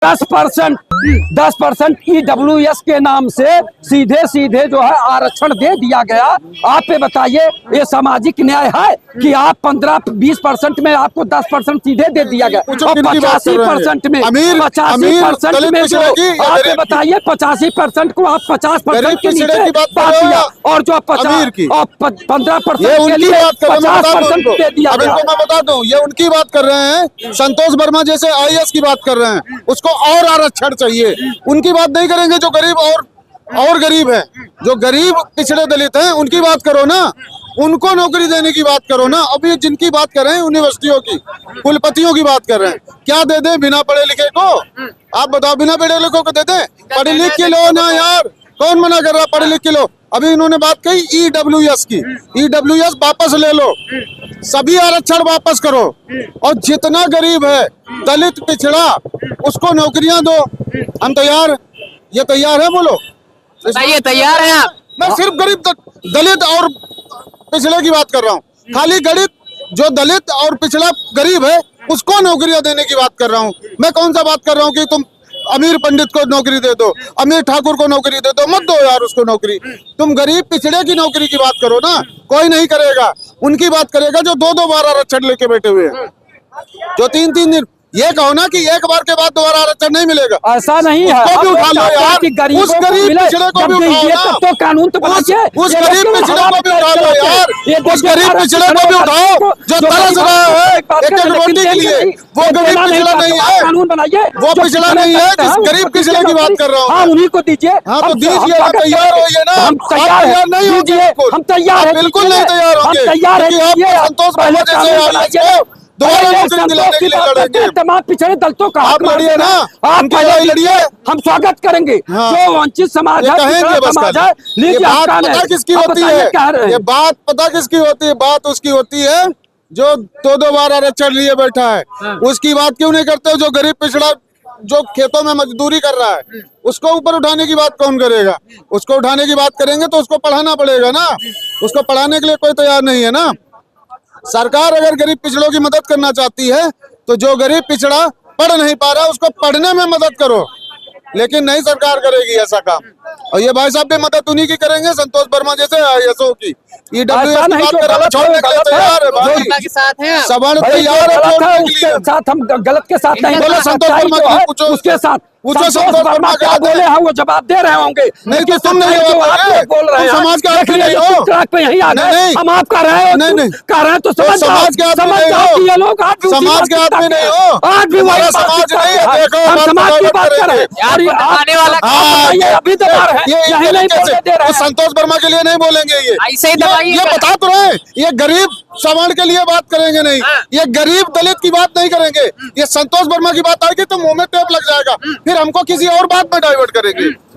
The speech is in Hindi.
10% EWS के नाम से सीधे जो है आरक्षण दे दिया गया। आप पे बताइए ये सामाजिक न्याय है कि आप 15-20% में आपको 10% सीधे दे दिया गया और 85% में 85% में जो आप पे बताइए 85% को आप 50% के नीचे बात दिया और जो 15% के लिए 50% दे दिया गया। मैं बता दूं ये उनकी बात कर रहे हैं, संतोष वर्मा जैसे IAS की बात कर रहे हैं, उसको और आरक्षण चाहिए। उनकी बात नहीं करेंगे जो गरीब और गरीब है, जो गरीब पिछड़े दलित हैं उनकी बात करो ना, उनको नौकरी देने की बात करो ना। अभी जिनकी बात कर रहे हैं यूनिवर्सिटियों की कुलपतियों की बात कर रहे हैं, क्या दे दे बिना पढ़े लिखे को? आप बताओ, बिना पढ़े लिखे को दे दे? पढ़े लिख के लो ना यार, कौन मना कर रहा? पढ़े लिख के लो। अभी इन्होंने बात कही EWS की, EWS वापस ले लो, सभी आरक्षण वापस करो और जितना गरीब है दलित पिछड़ा उसको नौकरियां दो। हम तैयार, ये तैयार है? बोलो बताइए, तैयार हैं आप? मैं सिर्फ गरीब दलित और पिछड़े की बात कर रहा हूँ, खाली गरीब जो दलित और पिछड़ा गरीब है उसको नौकरियां देने की बात कर रहा हूँ। मैं कौन सा बात कर रहा हूँ कि तुम अमीर पंडित को नौकरी दे दो, अमीर ठाकुर को नौकरी दे दो, मत दो यार उसको नौकरी। तुम गरीब पिछड़े की नौकरी की बात करो ना, कोई नहीं करेगा। उनकी बात करेगा जो 2-2 बार आरक्षण लेके बैठे हुए हैं, जो 3-3 दिन। ये कहो ना कि एक बार के बाद दोबारा आरक्षण नहीं मिलेगा, ऐसा नहीं है। उसको भी उठा लो यार, उस गरीब पिछड़े को भी उठाओ ना, तो कानून तो बनाइए। उस गरीब पिछड़े को भी उठा लो यार, उस गरीब पिछड़े को भी उठाओ जो तरस रहा है एक रोटी के लिए। वो गरीब पिछड़ा नहीं है, कानून बनाइए, वो पिछड़ा नहीं है, जिस गरीब पिछड़े की बात कर रहा हूँ। हाँ, उन्हीं को दीजिए। हाँ तो दीजिए, आप तैयार होइए ना। हम तैयार नहीं होंगे, हम तैयार हैं, बिल्कुल नहीं तैयार होंगे, तैयार है। संतोष वर्मा जैसे दोबारा नौकरी दिलाने के लिए लड़ेंगे। तमाम पिछड़े दलितों का आप लड़िए ना, आप पहले लड़िए, हम स्वागत करेंगे। हाँ। जो वंचित समाज है, समाज है, ये बात पता किसकी होती है? ये बात पता किसकी होती है? बात उसकी होती है जो 2-2 बार आरक्षण लिए बैठा है। उसकी बात क्यों नहीं करते? जो गरीब पिछड़ा जो खेतों में मजदूरी कर रहा है उसको ऊपर उठाने की बात कौन करेगा? उसको उठाने की बात करेंगे तो उसको पढ़ाना पड़ेगा ना, उसको पढ़ाने के लिए कोई तैयार नहीं है ना। सरकार अगर गरीब पिछड़ों की मदद करना चाहती है तो जो गरीब पिछड़ा पढ़ नहीं पा रहा उसको पढ़ने में मदद करो, लेकिन नहीं सरकार करेगी ऐसा काम। और ये भाई साहब भी मदद उन्हीं की करेंगे, संतोष वर्मा जैसे IASओ की। EWS की बात कर रहा है, छोड़ने के लिए तैयार है भाई, के साथ हैं सवाल तैयार है छोड़ने के लिए। साथ हम गलत के साथ नहीं बोलो, संतोष वर्मा की पूछो, उसके साथ पूछो संतोष वर्मा क्या बोले हैं वो जवाब दे रहे होंगे। नहीं तो तुम नहीं बोल रहे हैं, समाज के आदमी नहीं हो, पे यही आ गए। हम आप कर रहे हैं, नहीं कर रहे हैं तो समाज के आदमी नहीं हो, ये लोग समाज के आदमी नहीं हो, आज भी हमारा समाज नहीं है। देखो हम समाज की बात कर रहे हैं यार, ये आने वाला अभी तो यही नहीं बोलने दे रहे हैं। संतोष वर्मा के लिए नहीं बोलेंगे ये, ऐसे ही दबाइए। ये बता तो रहे, ये गरीब समाज के लिए बात करेंगे नहीं, ये गरीब दलित की बात नहीं करेंगे। ये संतोष वर्मा की बात आएगी तो मुंह में टेप लग जाएगा, फिर हमको किसी और बात में डाइवर्ट करेंगे।